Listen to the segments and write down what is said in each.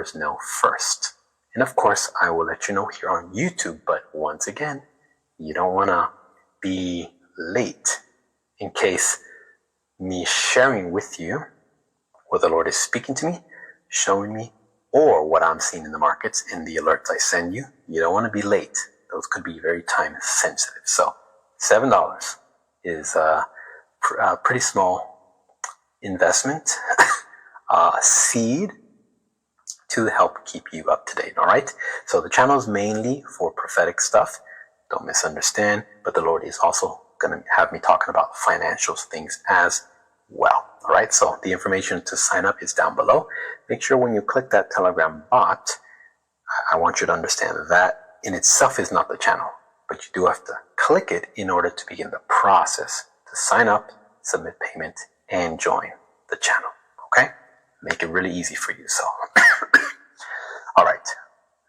viewers know first. And of course, I will let you know here on YouTube, but once again, you don't want to be late in case me sharing with you what the Lord is speaking to me, showing me, or what I'm seeing in the markets and the alerts I send you. You don't want to be late. Those could be very time sensitive. So $7 is a pretty small investment, seed to help keep you up to date. All right. So the channel is mainly for prophetic stuff. Don't misunderstand, but the Lord is also going to have me talking about financial things as well. All right. So the information to sign up is down below. Make sure when you click that Telegram bot, I want you to understand that in itself is not the channel, but you do have to click it in order to begin the process to sign up, submit payment, and join the channel. Okay. Make it really easy for you. So, all right,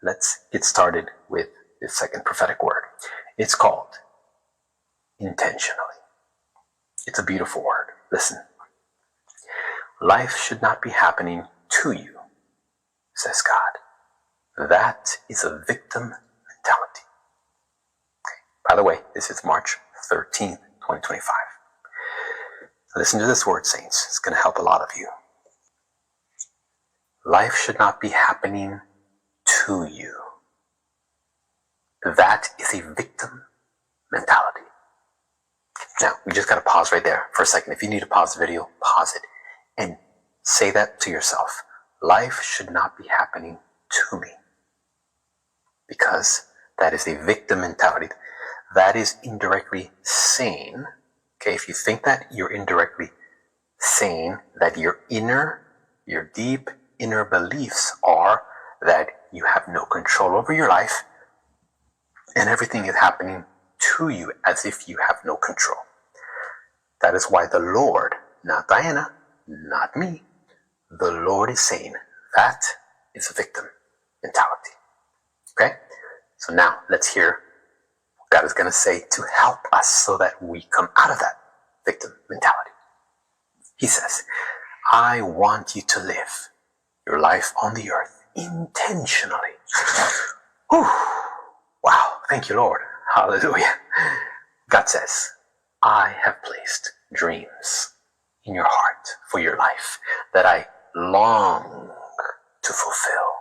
let's get started with the second prophetic word. It's called intentionally. It's a beautiful word. Listen. Life should not be happening to you, says God. That is a victim mentality. Okay. By the way, this is March 13th, 2025. Listen to this word, saints. It's going to help a lot of you. Life should not be happening to you. That is a victim mentality. Now, we just got to pause right there for a second. If you need to pause the video, pause it and say that to yourself. Life should not be happening to me. Because that is a victim mentality. That is indirectly saying, okay, if you think that, you're indirectly saying that your deep inner beliefs are that you have no control over your life and everything is happening to you as if you have no control. That is why the Lord, not Diana, not me, the Lord is saying that is a victim mentality. Okay? So now let's hear what God is going to say to help us so that we come out of that victim mentality. He says, I want you to live your life on the earth intentionally. Whew. Wow. Thank you, Lord. Hallelujah. God says, I have placed dreams in your heart for your life that I long to fulfill.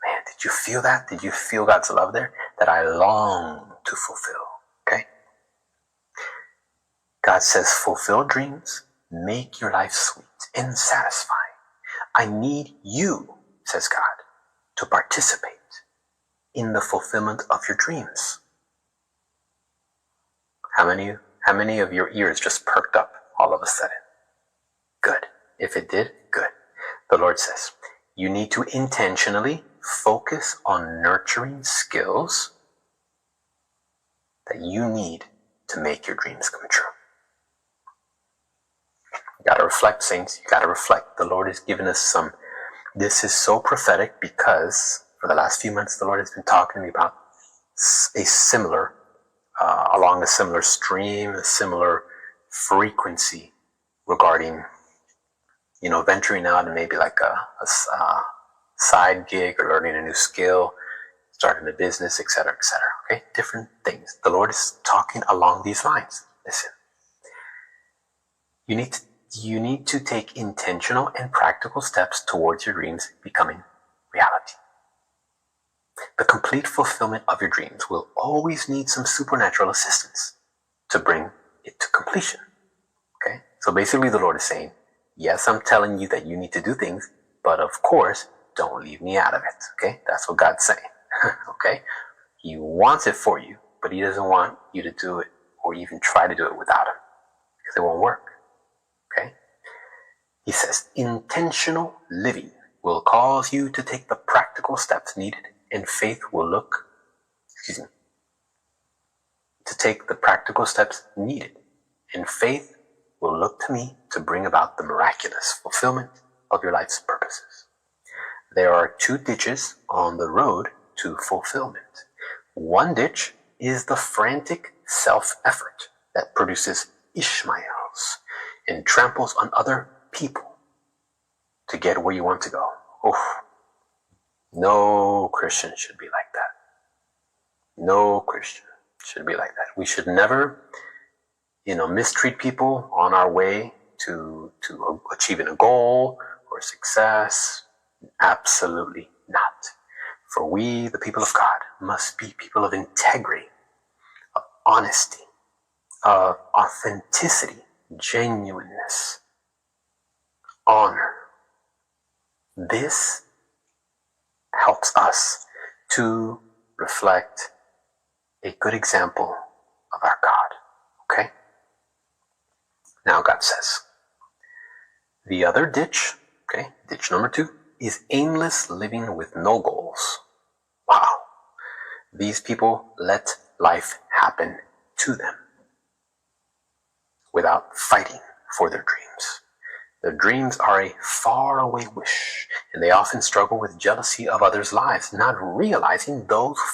Man, did you feel that? Did you feel God's love there? That I long to fulfill. Okay? God says, fulfill dreams, make your life sweet and satisfying. I need you, says God, to participate in the fulfillment of your dreams. How many of your ears just perked up all of a sudden? Good. If it did, good. The Lord says, you need to intentionally focus on nurturing skills that you need to make your dreams come true. You got to reflect, saints. You got to reflect. The Lord has given us this is so prophetic because for the last few months, the Lord has been talking to me about along a similar stream, a similar frequency regarding, venturing out and maybe like a side gig or learning a new skill, starting a business, etc., etc. Okay, different things. The Lord is talking along these lines. Listen, you need to take intentional and practical steps towards your dreams becoming reality. The complete fulfillment of your dreams will always need some supernatural assistance to bring it to completion. Okay? So basically the Lord is saying, yes, I'm telling you that you need to do things, but of course, don't leave me out of it. Okay? That's what God's saying. Okay? He wants it for you, but he doesn't want you to do it or even try to do it without him because it won't work. Okay? He says, intentional living will cause you to take the practical steps needed and faith will take the practical steps needed and faith will look to me to bring about the miraculous fulfillment of your life's purposes. There are two ditches on the road to fulfillment. One ditch is the frantic self-effort that produces Ishmaels and tramples on other people to get where you want to go. No Christian should be like that. No Christian should be like that. We should never, mistreat people on our way to achieving a goal or success. Absolutely not. For we, the people of God, must be people of integrity, of honesty, of authenticity, genuineness, honor. This helps us to reflect a good example of our God. Okay? Now God says, the other ditch, okay, ditch number 2, is aimless living with no goals. Wow. These people let life happen to them without fighting for their dreams. Their dreams are a faraway wish, and they often struggle with jealousy of others' lives, not realizing those